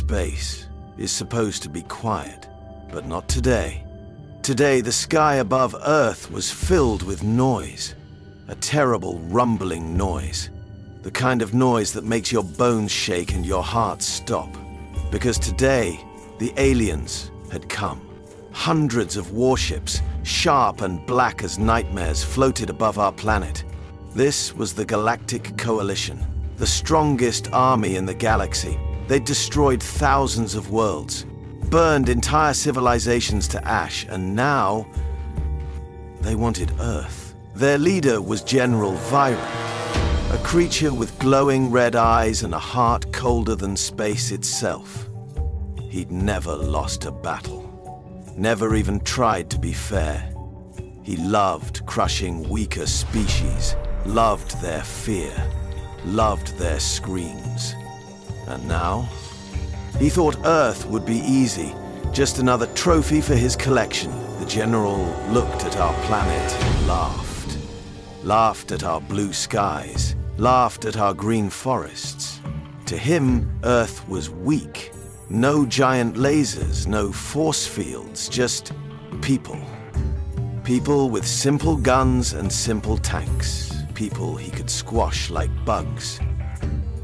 space is supposed to be quiet, but not today. Today, the sky above Earth was filled with noise. A terrible rumbling noise. The kind of noise that makes your bones shake and your heart stop. Because today, the aliens had come. Hundreds of warships, sharp and black as nightmares, floated above our planet. This was the Galactic Coalition, the strongest army in the galaxy. They destroyed thousands of worlds, burned entire civilizations to ash, and now they wanted Earth. Their leader was General Viren, a creature with glowing red eyes and a heart colder than space itself. He'd never lost a battle, never even tried to be fair. He loved crushing weaker species, loved their fear, loved their screams. And now, he thought Earth would be easy, just another trophy for his collection. The general looked at our planet and laughed. Laughed at our blue skies, laughed at our green forests. To him, Earth was weak. No giant lasers, no force fields, just people. People with simple guns and simple tanks. People he could squash like bugs.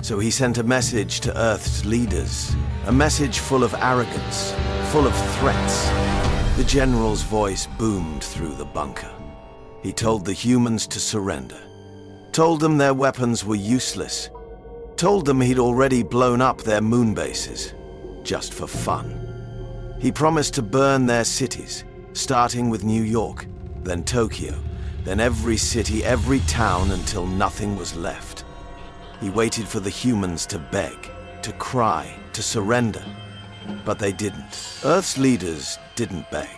So he sent a message to Earth's leaders, a message full of arrogance, full of threats. The general's voice boomed through the bunker. He told the humans to surrender, told them their weapons were useless, told them he'd already blown up their moon bases, just for fun. He promised to burn their cities, starting with New York, then Tokyo, then every city, every town, until nothing was left. He waited for the humans to beg, to cry, to surrender. But they didn't. Earth's leaders didn't beg,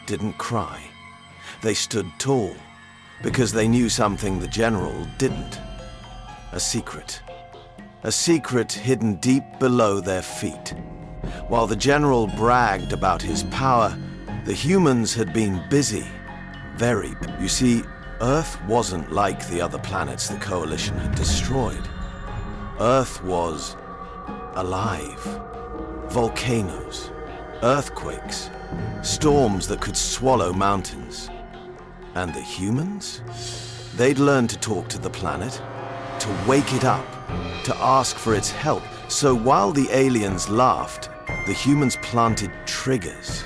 didn't cry. They stood tall, because they knew something the general didn't. A secret. A secret hidden deep below their feet. While the general bragged about his power, the humans had been busy. Very. You see, Earth wasn't like the other planets the Coalition had destroyed. Earth was alive. Volcanoes, earthquakes, storms that could swallow mountains. And the humans? They'd learned to talk to the planet, to wake it up, to ask for its help. So while the aliens laughed, the humans planted triggers.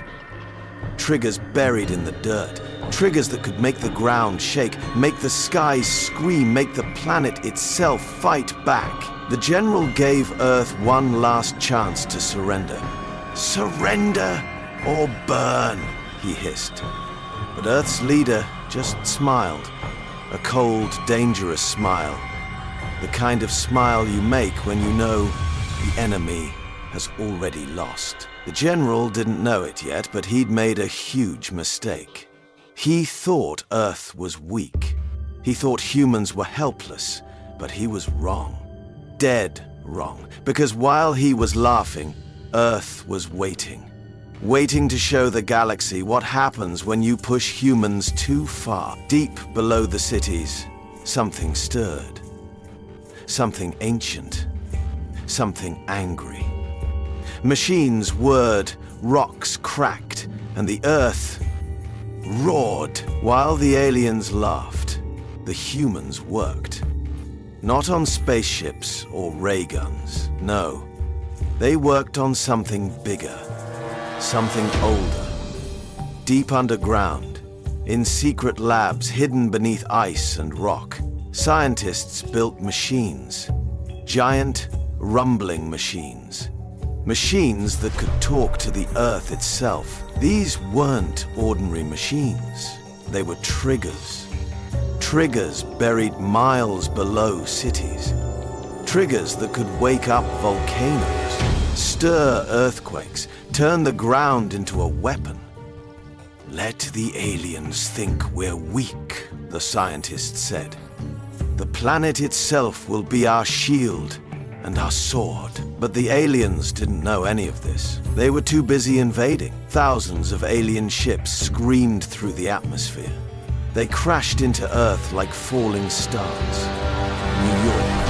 Triggers buried in the dirt. Triggers that could make the ground shake, make the skies scream, make the planet itself fight back. The general gave Earth one last chance to surrender. Surrender or burn, he hissed. But Earth's leader just smiled. A cold, dangerous smile. The kind of smile you make when you know the enemy has already lost. The general didn't know it yet, but he'd made a huge mistake. He thought Earth was weak. He thought humans were helpless, but he was wrong. Dead wrong. Because while he was laughing, Earth was waiting. Waiting to show the galaxy what happens when you push humans too far. Deep below the cities, something stirred. Something ancient. Something angry. Machines whirred, rocks cracked, and the Earth roared. While the aliens laughed, the humans worked. Not on spaceships or ray guns, no. They worked on something bigger, something older. Deep underground, in secret labs hidden beneath ice and rock, scientists built machines. Giant, rumbling machines. Machines that could talk to the Earth itself. These weren't ordinary machines. They were triggers. Triggers buried miles below cities. Triggers that could wake up volcanoes, stir earthquakes, turn the ground into a weapon. Let the aliens think we're weak, the scientists said. The planet itself will be our shield and our sword. But the aliens didn't know any of this. They were too busy invading. Thousands of alien ships screamed through the atmosphere. They crashed into Earth like falling stars. New York,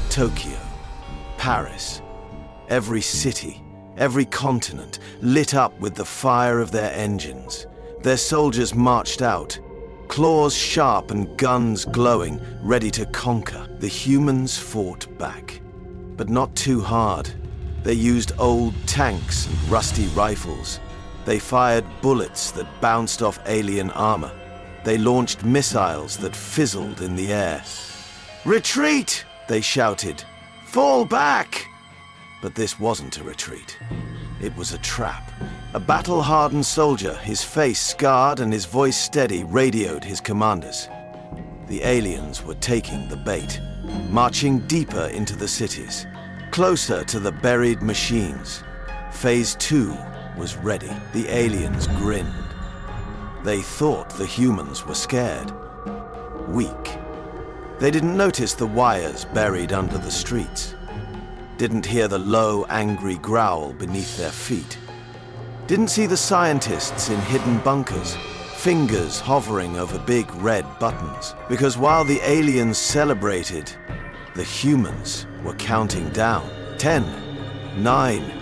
Tokyo, Paris. every city, every continent lit up with the fire of their engines. Their soldiers marched out, claws sharp and guns glowing, ready to conquer. The humans fought back, but not too hard. They used old tanks and rusty rifles. They fired bullets that bounced off alien armor. They launched missiles that fizzled in the air. "Retreat!" they shouted. "Fall back!" But this wasn't a retreat. It was a trap. A battle-hardened soldier, his face scarred and his voice steady, radioed his commanders. The aliens were taking the bait, marching deeper into the cities, closer to the buried machines. Phase 2 was ready. The aliens grinned. They thought the humans were scared, weak. They didn't notice the wires buried under the streets, didn't hear the low, angry growl beneath their feet, didn't see the scientists in hidden bunkers, fingers hovering over big red buttons. Because while the aliens celebrated, the humans were counting down. 10, 9,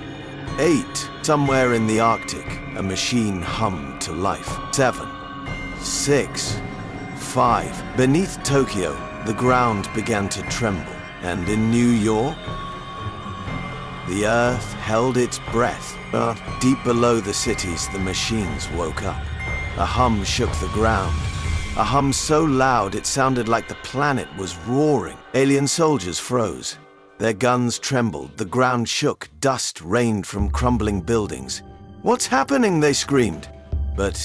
8. Somewhere in the Arctic, a machine hummed to life. 7, 6, 5. Beneath Tokyo, the ground began to tremble. And in New York, the earth held its breath. But deep below the cities, the machines woke up. A hum shook the ground. A hum so loud it sounded like the planet was roaring. Alien soldiers froze. Their guns trembled, the ground shook, dust rained from crumbling buildings. "What's happening?" they screamed. But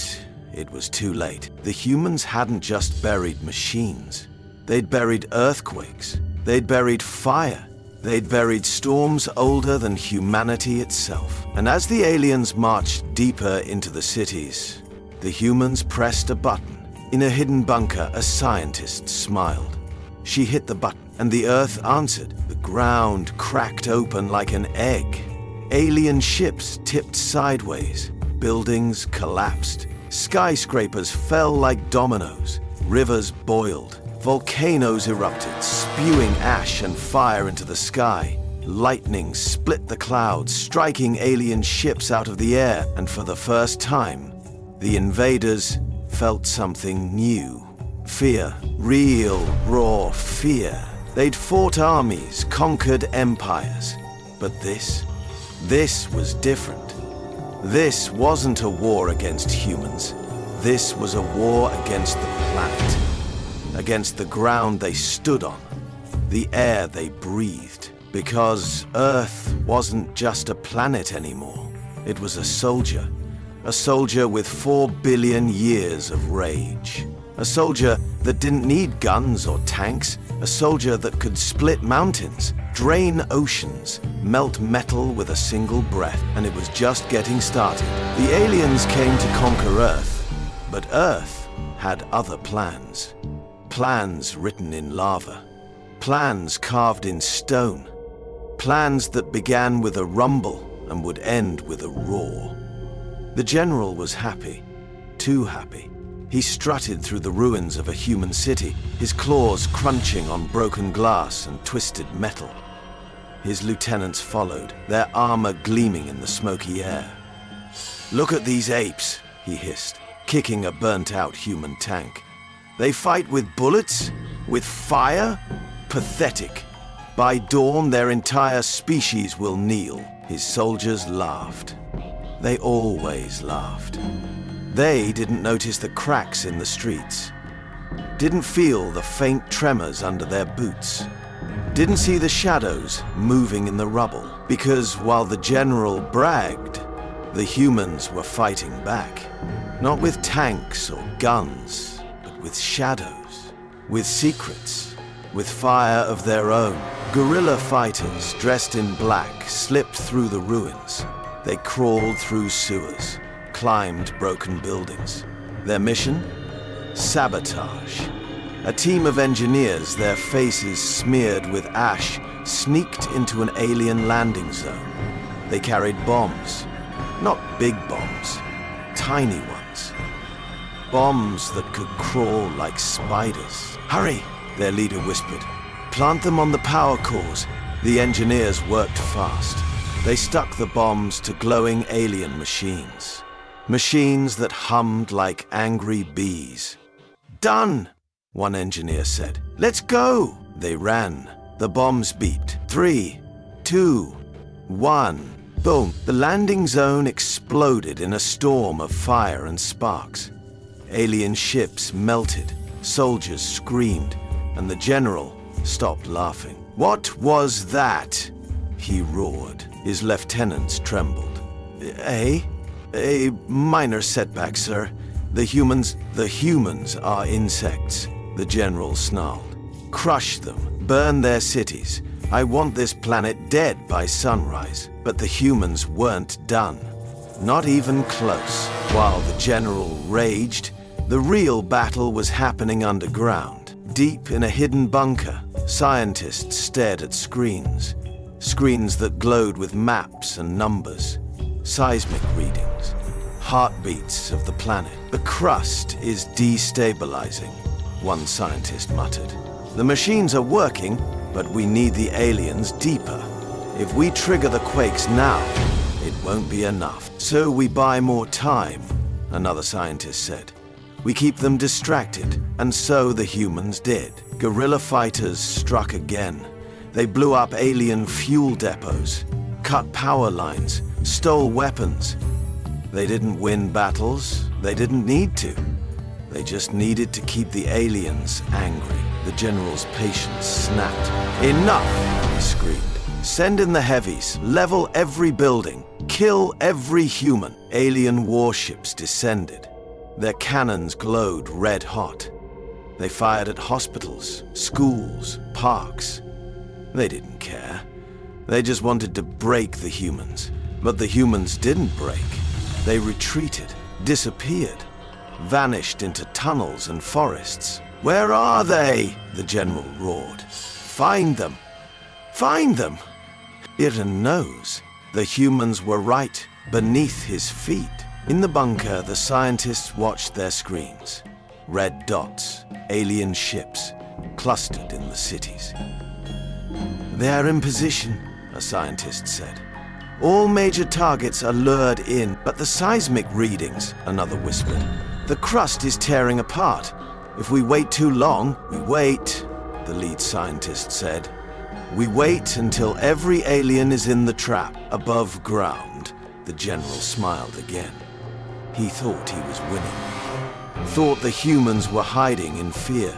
it was too late. The humans hadn't just buried machines. They'd buried earthquakes. They'd buried fire. They'd buried storms older than humanity itself. And as the aliens marched deeper into the cities, the humans pressed a button. In a hidden bunker, a scientist smiled. She hit the button, and the earth answered. The ground cracked open like an egg. Alien ships tipped sideways. Buildings collapsed. Skyscrapers fell like dominoes. Rivers boiled. Volcanoes erupted, spewing ash and fire into the sky. Lightning split the clouds, striking alien ships out of the air, and for the first time, the invaders felt something new. Fear. Real, raw fear. They'd fought armies, conquered empires. But this was different. This wasn't a war against humans. This was a war against the planet. Against the ground they stood on, the air they breathed. Because Earth wasn't just a planet anymore. It was a soldier with 4 billion years of rage. A soldier that didn't need guns or tanks. A soldier that could split mountains, drain oceans, melt metal with a single breath. And it was just getting started. The aliens came to conquer Earth, but Earth had other plans. Plans written in lava. Plans carved in stone. Plans that began with a rumble and would end with a roar. The general was happy. Too happy. He strutted through the ruins of a human city, his claws crunching on broken glass and twisted metal. His lieutenants followed, their armor gleaming in the smoky air. "Look at these apes," he hissed, kicking a burnt-out human tank. "They fight with bullets? With fire? Pathetic. By dawn, their entire species will kneel." His soldiers laughed. They always laughed. They didn't notice the cracks in the streets. Didn't feel the faint tremors under their boots. Didn't see the shadows moving in the rubble. Because while the general bragged, the humans were fighting back. Not with tanks or guns, with shadows, with secrets, with fire of their own. Guerrilla fighters dressed in black slipped through the ruins. They crawled through sewers, climbed broken buildings. Their mission? Sabotage. A team of engineers, their faces smeared with ash, sneaked into an alien landing zone. They carried bombs. Not big bombs, tiny ones. Bombs that could crawl like spiders. "Hurry," their leader whispered. "Plant them on the power cores." The engineers worked fast. They stuck the bombs to glowing alien machines. Machines that hummed like angry bees. "Done!" one engineer said. "Let's go!" They ran. The bombs beeped. 3, 2, 1. Boom! The landing zone exploded in a storm of fire and sparks. Alien ships melted. Soldiers screamed. And the general stopped laughing. "What was that?" he roared. His lieutenants trembled. A minor setback, sir. The humans are insects," the general snarled. "Crush them, burn their cities. I want this planet dead by sunrise." But the humans weren't done. Not even close. While the general raged, the real battle was happening underground. Deep in a hidden bunker, scientists stared at screens. Screens that glowed with maps and numbers. Seismic readings. Heartbeats of the planet. "The crust is destabilizing," one scientist muttered. "The machines are working, but we need the aliens deeper. If we trigger the quakes now, it won't be enough. So we buy more time," another scientist said. "We keep them distracted," and so the humans did. Guerrilla fighters struck again. They blew up alien fuel depots, cut power lines, stole weapons. They didn't win battles. They didn't need to. They just needed to keep the aliens angry. The general's patience snapped. "Enough!" he screamed. "Send in the heavies. Level every building. Kill every human." Alien warships descended. Their cannons glowed red hot. They fired at hospitals, schools, parks. They didn't care. They just wanted to break the humans. But the humans didn't break. They retreated, disappeared, vanished into tunnels and forests. "Where are they?" the general roared. "Find them! Find them!" Iran knows. The humans were right beneath his feet. In the bunker, the scientists watched their screens. Red dots, alien ships, clustered in the cities. "They are in position," a scientist said. "All major targets are lured in, but the seismic readings," another whispered. "The crust is tearing apart. If we wait too long, we wait," the lead scientist said. "We wait until every alien is in the trap, above ground." The general smiled again. He thought he was winning. Thought the humans were hiding in fear.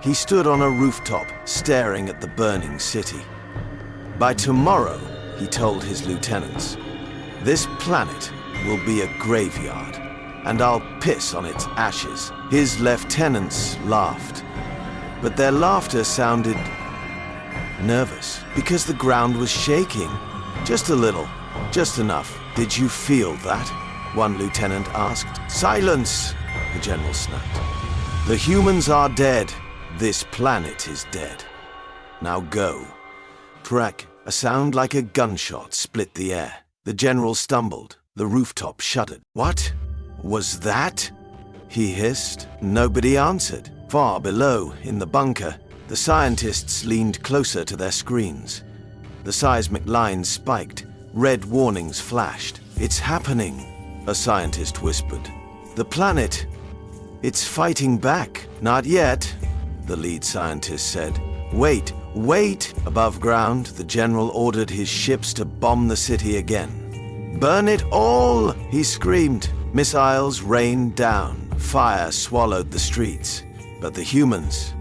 He stood on a rooftop, staring at the burning city. "By tomorrow," he told his lieutenants, "this planet will be a graveyard, and I'll piss on its ashes." His lieutenants laughed, but their laughter sounded nervous, because the ground was shaking. Just a little, just enough. "Did you feel that?" one lieutenant asked. "Silence!" the general snapped. "The humans are dead. This planet is dead. Now go." Crack! A sound like a gunshot split the air. The general stumbled. The rooftop shuddered. "What was that?" he hissed. Nobody answered. Far below, in the bunker, the scientists leaned closer to their screens. The seismic lines spiked. Red warnings flashed. "It's happening," a scientist whispered. "The planet, it's fighting back." "Not yet," the lead scientist said. "Wait, wait!" Above ground, the general ordered his ships to bomb the city again. "Burn it all!" he screamed. Missiles rained down. Fire swallowed the streets. But the humans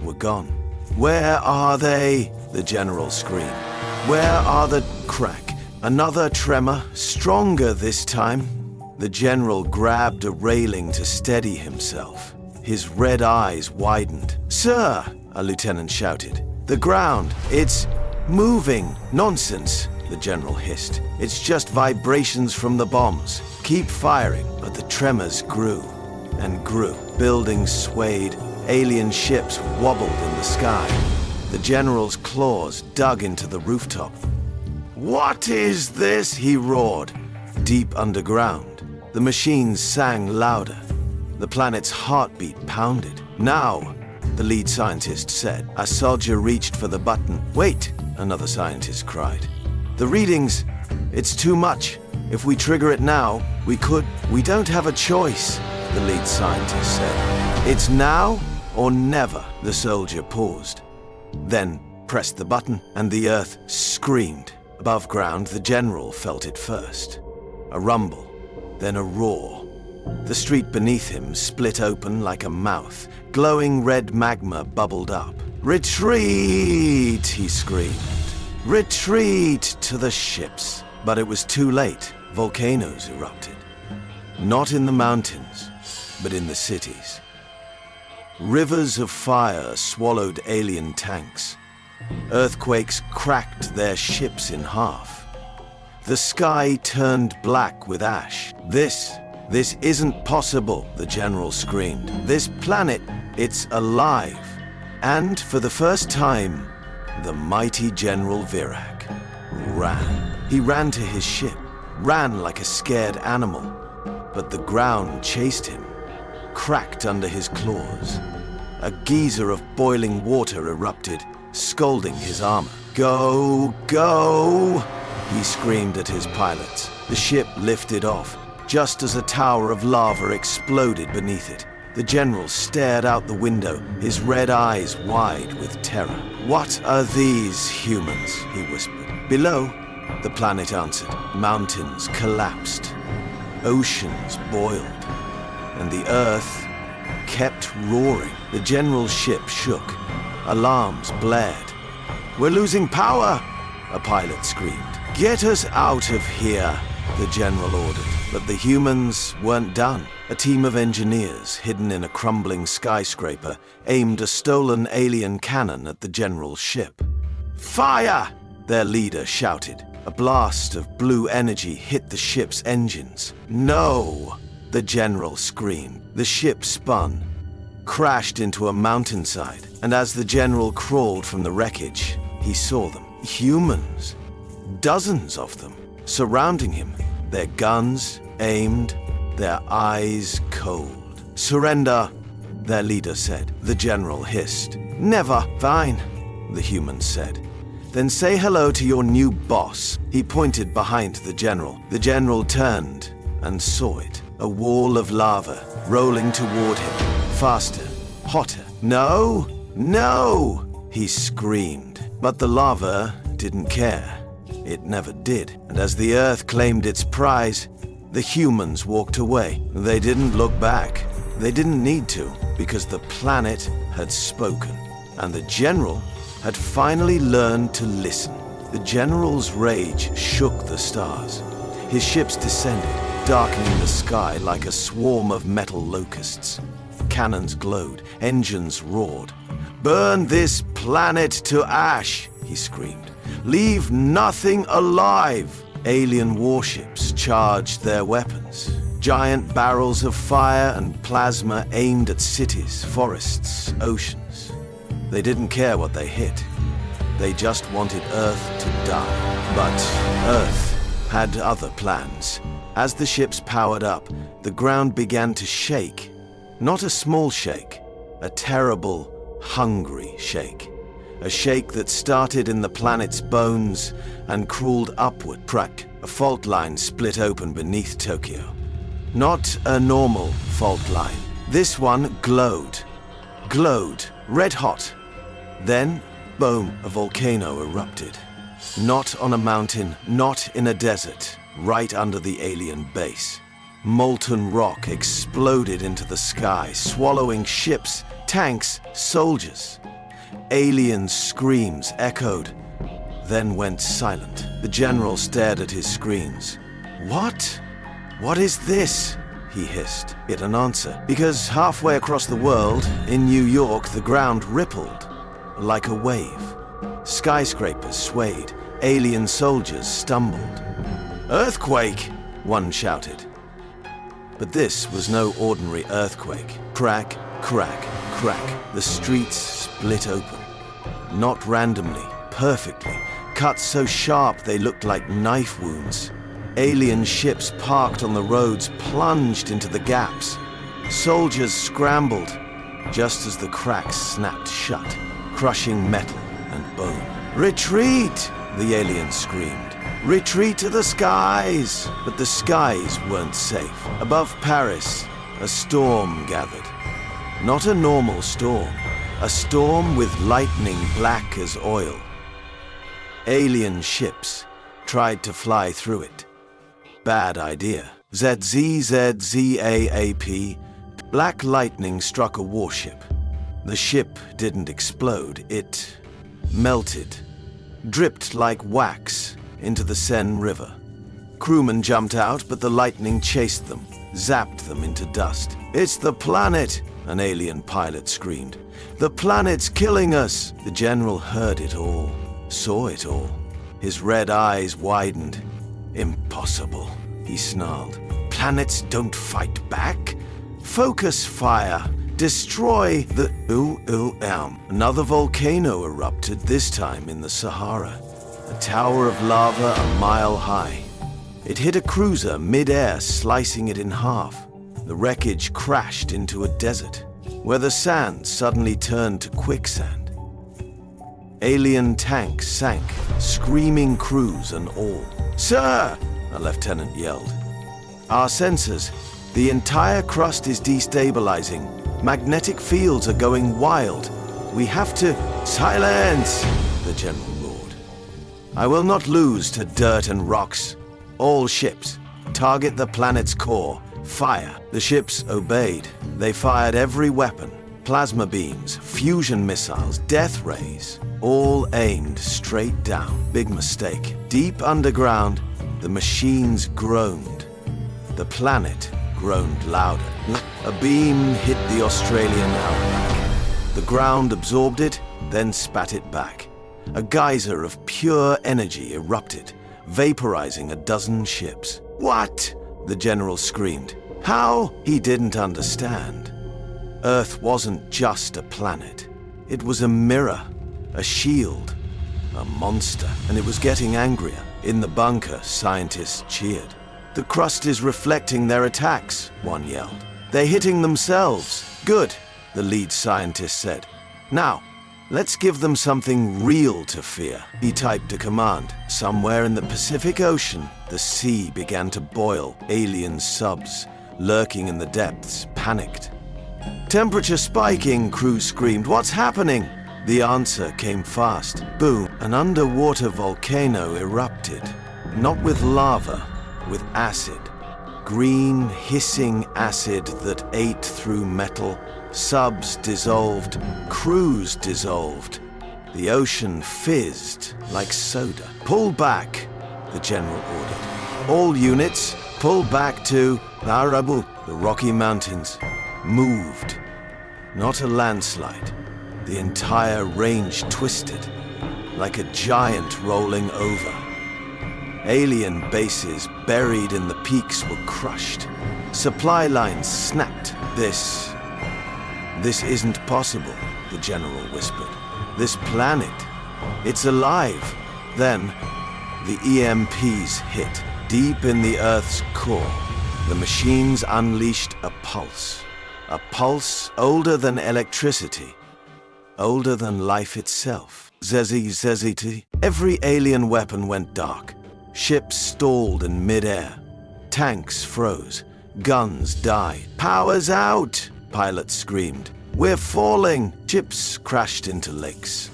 were gone. "Where are they?" the general screamed. "Where are the—" Crack! Another tremor, stronger this time. The general grabbed a railing to steady himself. His red eyes widened. "Sir!" a lieutenant shouted. "The ground, it's moving." "Nonsense," the general hissed. "It's just vibrations from the bombs. Keep firing." But the tremors grew and grew. Buildings swayed. Alien ships wobbled in the sky. The general's claws dug into the rooftop. "What is this?" he roared. Deep underground, the machines sang louder. The planet's heartbeat pounded. "Now," the lead scientist said. A soldier reached for the button. "Wait," another scientist cried. The readings, it's too much. If we trigger it now, we could. We don't have a choice, the lead scientist said. It's now or never. The soldier paused, then pressed the button, and the earth screamed. Above ground, the general felt it first. A rumble, then a roar. The street beneath him split open like a mouth. Glowing red magma bubbled up. "Retreat!" he screamed. "Retreat to the ships!" But it was too late. Volcanoes erupted. Not in the mountains, but in the cities. Rivers of fire swallowed alien tanks. Earthquakes cracked their ships in half. The sky turned black with ash. This isn't possible, the general screamed. This planet, it's alive. And for the first time, the mighty General Virak ran. He ran to his ship, ran like a scared animal. But the ground chased him, cracked under his claws. A geyser of boiling water erupted, scalding his armor. "Go, go!" he screamed at his pilots. The ship lifted off, just as a tower of lava exploded beneath it. The general stared out the window, his red eyes wide with terror. "What are these humans?" he whispered. "Below," the planet answered. Mountains collapsed. Oceans boiled. And the earth kept roaring. The general's ship shook. Alarms blared. "We're losing power!" a pilot screamed. "Get us out of here!" the general ordered. But the humans weren't done. A team of engineers, hidden in a crumbling skyscraper, aimed a stolen alien cannon at the general's ship. "Fire!" their leader shouted. A blast of blue energy hit the ship's engines. "No!" the general screamed. The ship spun, crashed into a mountainside, and as the general crawled from the wreckage, he saw them. Humans. Dozens of them, surrounding him, their guns aimed, their eyes cold. "Surrender," their leader said. The general hissed. "Never." "Fine," the humans said. "Then say hello to your new boss." He pointed behind the general. The general turned and saw it. A wall of lava rolling toward him. Faster, hotter. "No, no!" he screamed. But the lava didn't care. It never did. And as the earth claimed its prize, the humans walked away. They didn't look back. They didn't need to, because the planet had spoken. And the general had finally learned to listen. The general's rage shook the stars. His ships descended, darkening the sky like a swarm of metal locusts. Cannons glowed, engines roared. "Burn this planet to ash!" he screamed. "Leave nothing alive!" Alien warships charged their weapons. Giant barrels of fire and plasma aimed at cities, forests, oceans. They didn't care what they hit. They just wanted Earth to die. But Earth had other plans. As the ships powered up, the ground began to shake. Not a small shake, a terrible, hungry shake. A shake that started in the planet's bones and crawled upward. Crack. A fault line split open beneath Tokyo. Not a normal fault line. This one glowed. Glowed. Red hot. Then, boom, a volcano erupted. Not on a mountain, not in a desert. Right under the alien base. Molten rock exploded into the sky, swallowing ships, tanks, soldiers. Alien screams echoed, then went silent. The general stared at his screens. "What? What is this?" he hissed. Get an answer. Because halfway across the world, in New York, the ground rippled like a wave. Skyscrapers swayed. Alien soldiers stumbled. "Earthquake!" one shouted. But this was no ordinary earthquake. Crack, crack, crack. The streets split open. Not randomly, perfectly. Cuts so sharp they looked like knife wounds. Alien ships parked on the roads plunged into the gaps. Soldiers scrambled, just as the cracks snapped shut, crushing metal and bone. "Retreat!" the aliens screamed. Retreat to the skies! But the skies weren't safe. Above Paris, a storm gathered. Not a normal storm. A storm with lightning black as oil. Alien ships tried to fly through it. Bad idea. ZZZZAAP. Black lightning struck a warship. The ship didn't explode. It melted. Dripped like wax into the Seine River. Crewmen jumped out, but the lightning chased them, zapped them into dust. "It's the planet!" an alien pilot screamed. "The planet's killing us!" The general heard it all, saw it all. His red eyes widened. "Impossible," he snarled. "Planets don't fight back. Focus fire. Destroy the... Another volcano erupted, this time in the Sahara. A tower of lava a mile high. It hit a cruiser mid-air, slicing it in half. The wreckage crashed into a desert, where the sand suddenly turned to quicksand. Alien tanks sank, screaming crews and all. "Sir!" a lieutenant yelled. "Our sensors. The entire crust is destabilizing. Magnetic fields are going wild. We have to..." "Silence!" the general roared. "I will not lose to dirt and rocks. All ships, target the planet's core. Fire." The ships obeyed. They fired every weapon. Plasma beams, fusion missiles, death rays, all aimed straight down. Big mistake. Deep underground, the machines groaned. The planet groaned louder. A beam hit the Australian outback. The ground absorbed it, then spat it back. A geyser of pure energy erupted, vaporizing a dozen ships. "What?" the general screamed. How? He didn't understand. Earth wasn't just a planet. It was a mirror, a shield, a monster, and it was getting angrier. In the bunker, scientists cheered. "The crust is reflecting their attacks," one yelled. "They're hitting themselves." "Good," the lead scientist said. "Now, let's give them something real to fear." He typed a command. Somewhere in the Pacific Ocean, the sea began to boil. Alien subs, lurking in the depths, panicked. "Temperature spiking," crews screamed. "What's happening?" The answer came fast. Boom, an underwater volcano erupted. Not with lava, with acid. Green, hissing acid that ate through metal. Subs dissolved, crews dissolved. The ocean fizzed like soda. "Pull back," the general ordered. "All units, pull back to Arabu." The Rocky Mountains moved. Not a landslide. The entire range twisted, like a giant rolling over. Alien bases buried in the peaks were crushed. Supply lines snapped. This isn't possible," the general whispered. "This planet, it's alive." Then, the EMPs hit. Deep in the Earth's core, the machines unleashed a pulse older than electricity, older than life itself. Zezzy. Every alien weapon went dark. Ships stalled in mid-air. Tanks froze. Guns died. "Power's out!" pilots screamed. "We're falling!" Ships crashed into lakes,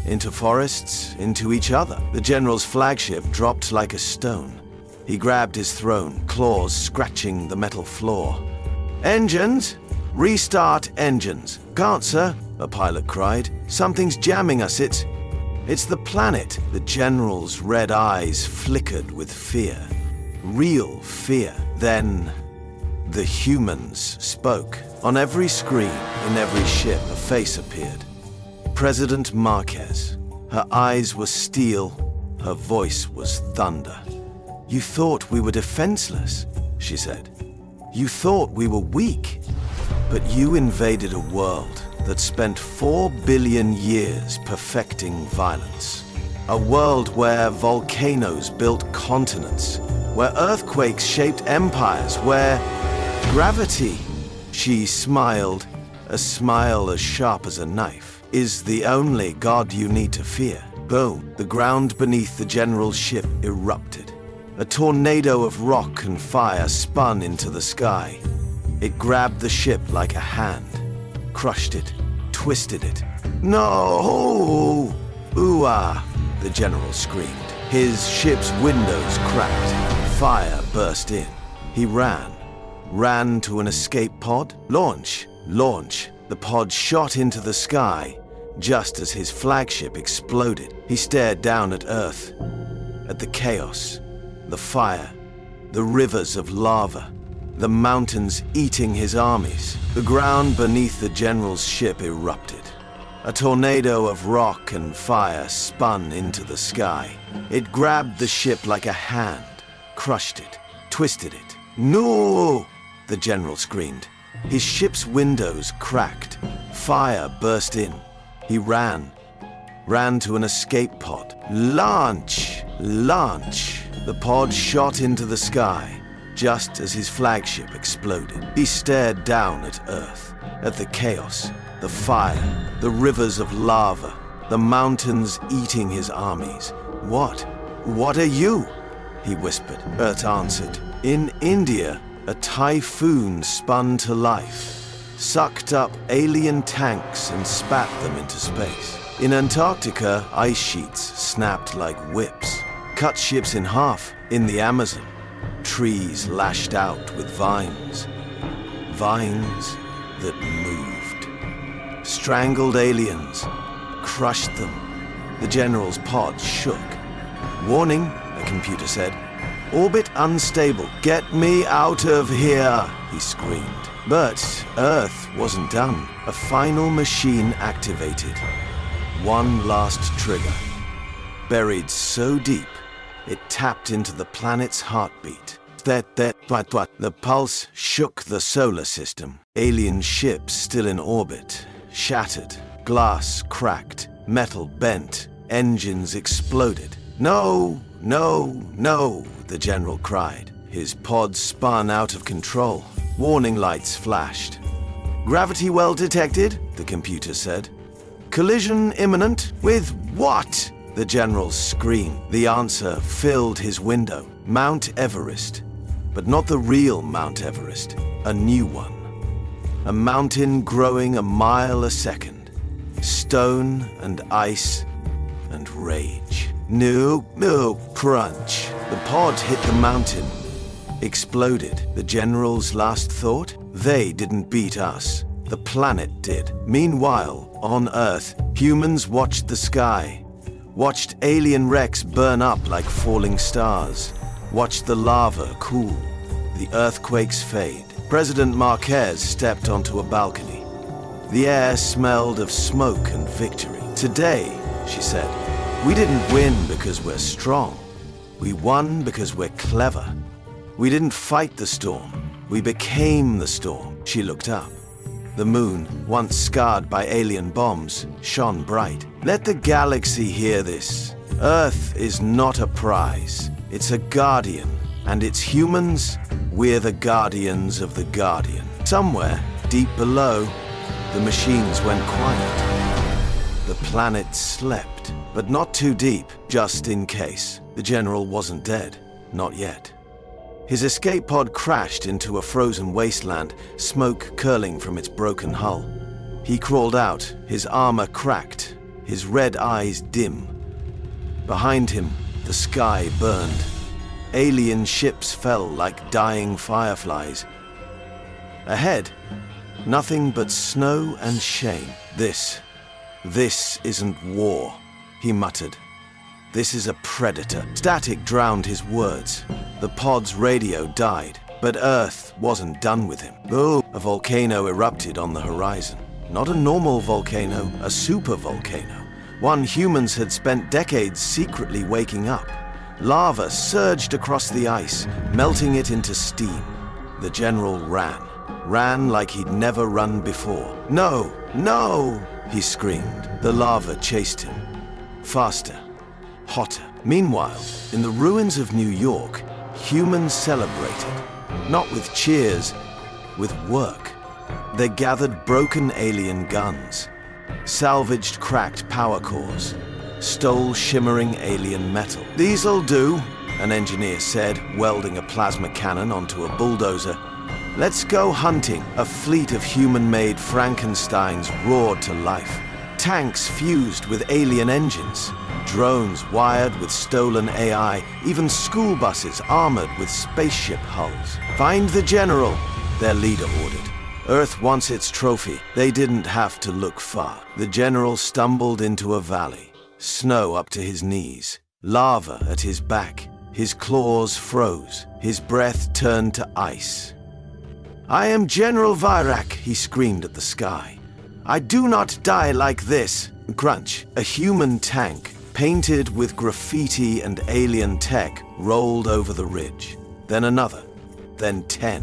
into forests, into each other. The general's flagship dropped like a stone. He grabbed his throne, claws scratching the metal floor. "Engines! Restart engines!" "Can't, sir," a pilot cried. "Something's jamming us. It's the planet." The general's red eyes flickered with fear. Real fear. Then the humans spoke. On every screen, in every ship, a face appeared. President Marquez. Her eyes were steel. Her voice was thunder. "You thought we were defenseless," she said. "You thought we were weak. But you invaded a world that spent 4 billion years perfecting violence. A world where volcanoes built continents, where earthquakes shaped empires, where gravity," she smiled, a smile as sharp as a knife, "is the only god you need to fear. Boom! The ground beneath the general's ship erupted. A tornado of rock and fire spun into the sky. It grabbed the ship like a hand, crushed it, twisted it. No! Ooh-ah! The general screamed. His ship's windows cracked. Fire burst in. He ran to an escape pod. Launch! The pod shot into the sky just as his flagship exploded. He stared down at Earth, at the chaos, the fire, the rivers of lava, the mountains eating his armies. The ground beneath the general's ship erupted. A tornado of rock and fire spun into the sky. It grabbed the ship like a hand, crushed it, twisted it. No! The general screamed. His ship's windows cracked. Fire burst in. He ran to an escape pod. Launch! The pod shot into the sky just as his flagship exploded. He stared down at Earth, at the chaos, the fire, the rivers of lava, the mountains eating his armies. What are you? He whispered. Earth answered. In India, a typhoon spun to life, sucked up alien tanks and spat them into space. In Antarctica, ice sheets snapped like whips, cut ships in half. In the Amazon, trees lashed out with vines that moved. Strangled aliens, crushed them. The general's pod shook. Warning, a computer said. Orbit unstable. Get me out of here, he screamed. But Earth wasn't done. A final machine activated. One last trigger. Buried so deep, it tapped into the planet's heartbeat. The pulse shook the solar system. Alien ships still in orbit, shattered. Glass cracked, metal bent, engines exploded. No, the general cried. His pod spun out of control. Warning lights flashed. Gravity well detected, the computer said. Collision imminent? With what? The general screamed. The answer filled his window. Mount Everest. But not the real Mount Everest. A new one. A mountain growing a mile a second. Stone and ice and rage. No, crunch. The pod hit the mountain. Exploded. The general's last thought? They didn't beat us. The planet did. Meanwhile, on Earth, humans watched the sky. Watched alien wrecks burn up like falling stars. Watched the lava cool. The earthquakes fade. President Marquez stepped onto a balcony. The air smelled of smoke and victory. Today, she said, we didn't win because we're strong. We won because we're clever. We didn't fight the storm. We became the storm. She looked up. The moon, once scarred by alien bombs, shone bright. Let the galaxy hear this. Earth is not a prize. It's a guardian. And its humans, we're the guardians of the guardian. Somewhere, deep below, the machines went quiet. The planet slept, but not too deep, just in case. The general wasn't dead. Not yet. His escape pod crashed into a frozen wasteland, smoke curling from its broken hull. He crawled out, his armor cracked, his red eyes dim. Behind him, the sky burned. Alien ships fell like dying fireflies. Ahead, nothing but snow and shame. This isn't war, he muttered. This is a predator. Static drowned his words. The pod's radio died, but Earth wasn't done with him. Oh, a volcano erupted on the horizon. Not a normal volcano, a supervolcano. One humans had spent decades secretly waking up. Lava surged across the ice, melting it into steam. The general ran like he'd never run before. No, he screamed. The lava chased him. Faster. Hotter. Meanwhile, in the ruins of New York, humans celebrated. Not with cheers, with work. They gathered broken alien guns, salvaged cracked power cores, stole shimmering alien metal. "These'll do," an engineer said, welding a plasma cannon onto a bulldozer. "Let's go hunting." A fleet of human-made Frankensteins roared to life. Tanks fused with alien engines, drones wired with stolen AI, even school buses armored with spaceship hulls. "Find the general," their leader ordered. "Earth wants its trophy." They didn't have to look far. The general stumbled into a valley, snow up to his knees, lava at his back. His claws froze, his breath turned to ice. "I am General Virak," he screamed at the sky. "I do not die like this." Crunch. A human tank, painted with graffiti and alien tech, rolled over the ridge. Then another, then 10.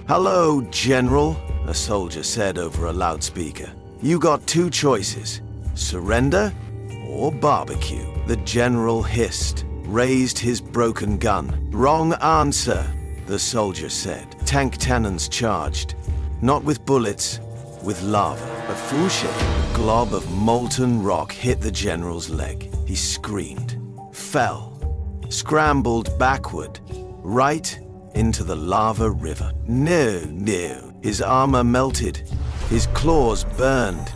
"Hello, General," a soldier said over a loudspeaker. "You got two choices, surrender or barbecue." The general hissed, raised his broken gun. "Wrong answer," the soldier said. Tank cannons charged, not with bullets, with lava. A full-shaped glob of molten rock hit the general's leg. He screamed, fell, scrambled backward, right into the lava river. No. His armor melted, his claws burned.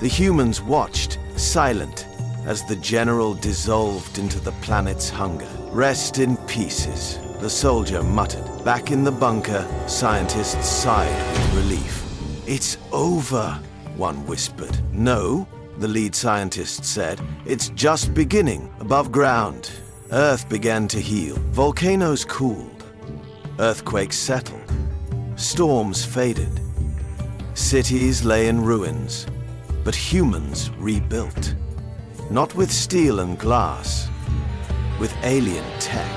The humans watched, silent, as the general dissolved into the planet's hunger. "Rest in pieces," the soldier muttered. Back in the bunker, scientists sighed with relief. "It's over," one whispered. "No," the lead scientist said. "It's just beginning, above ground." Earth began to heal. Volcanoes cooled. Earthquakes settled. Storms faded. Cities lay in ruins, but humans rebuilt. Not with steel and glass, with alien tech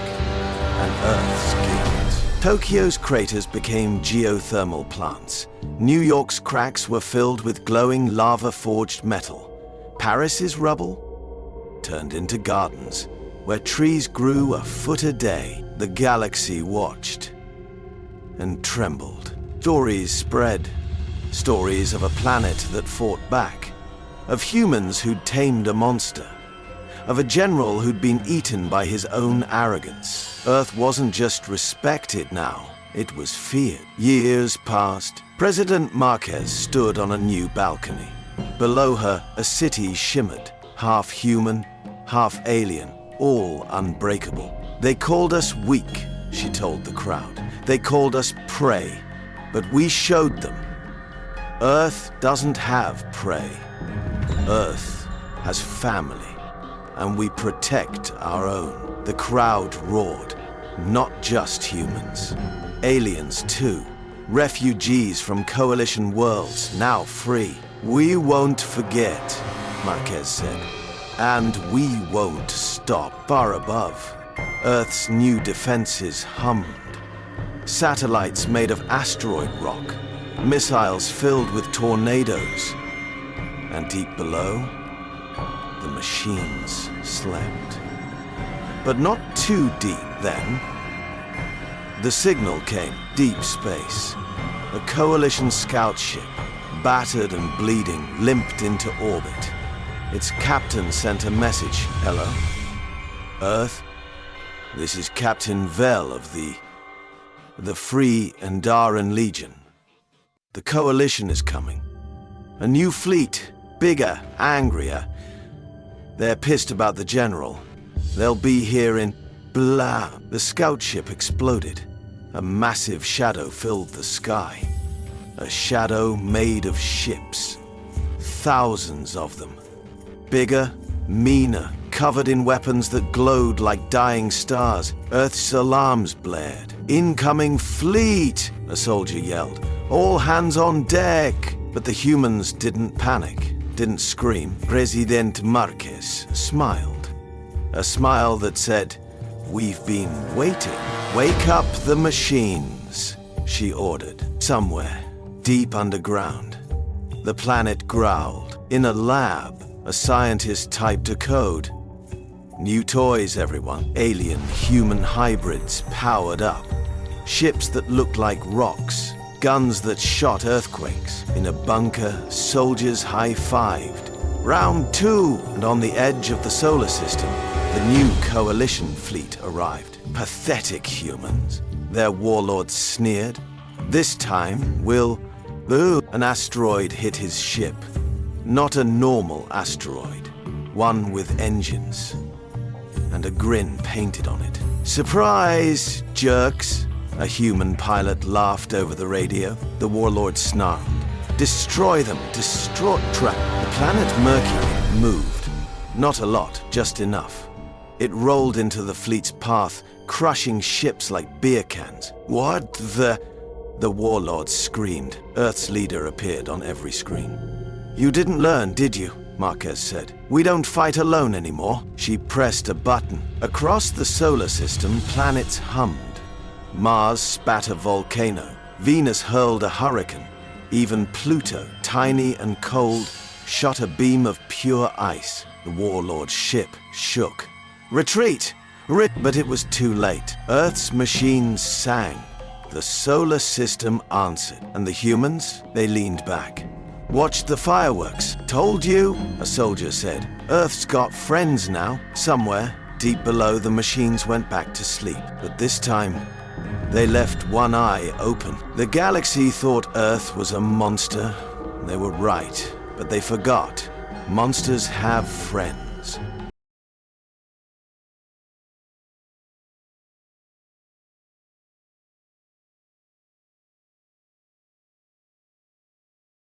and Earth's guilt. Tokyo's craters became geothermal plants. New York's cracks were filled with glowing lava-forged metal. Paris's rubble turned into gardens, where trees grew a foot a day. The galaxy watched and trembled. Stories spread. Stories of a planet that fought back. Of humans who'd tamed a monster. Of a general who'd been eaten by his own arrogance. Earth wasn't just respected now, it was feared. Years passed. President Marquez stood on a new balcony. Below her, a city shimmered, half human, half alien, all unbreakable. "They called us weak," she told the crowd. "They called us prey, but we showed them. Earth doesn't have prey. Earth has family, and we protect our own." The crowd roared. Not just humans. Aliens, too. Refugees from coalition worlds, now free. "We won't forget," Marquez said. "And we won't stop." Far above, Earth's new defenses hummed. Satellites made of asteroid rock. Missiles filled with tornadoes. And deep below, the machines slept. But not too deep then. The signal came. Deep space. A coalition scout ship, battered and bleeding, limped into orbit. Its captain sent a message. "Hello? Earth? This is Captain Vel of the Free Andaran Legion. The coalition is coming. A new fleet, bigger, angrier. They're pissed about the general. They'll be here in blah." The scout ship exploded. A massive shadow filled the sky. A shadow made of ships. Thousands of them. Bigger, meaner, covered in weapons that glowed like dying stars. Earth's alarms blared. "Incoming fleet!" a soldier yelled. "All hands on deck!" But the humans didn't panic, didn't scream. President Marquez smiled. A smile that said, "We've been waiting." "Wake up the machines," she ordered. Somewhere, deep underground, the planet growled. In a lab, a scientist typed a code. New toys, everyone. Alien-human hybrids powered up. Ships that looked like rocks. Guns that shot earthquakes. In a bunker, soldiers high-fived, Round 2, and on the edge of the solar system, the new coalition fleet arrived. Pathetic humans. Their warlords sneered. This time, an asteroid hit his ship. Not a normal asteroid. One with engines. And a grin painted on it. Surprise, jerks! A human pilot laughed over the radio. The warlord snarled. Destroy them, destroy... The planet Mercury moved. Not a lot, just enough. It rolled into the fleet's path, crushing ships like beer cans. What the... The warlord screamed. Earth's leader appeared on every screen. You didn't learn, did you? Marquez said. We don't fight alone anymore. She pressed a button. Across the solar system, planets hummed. Mars spat a volcano. Venus hurled a hurricane. Even Pluto, tiny and cold, shot a beam of pure ice. The warlord's ship shook. Retreat! But it was too late. Earth's machines sang. The solar system answered. And the humans, they leaned back. Watched the fireworks. Told you, a soldier said. Earth's got friends now. Somewhere, deep below, the machines went back to sleep. But this time, they left one eye open. The galaxy thought Earth was a monster. They were right, but they forgot. Monsters have friends.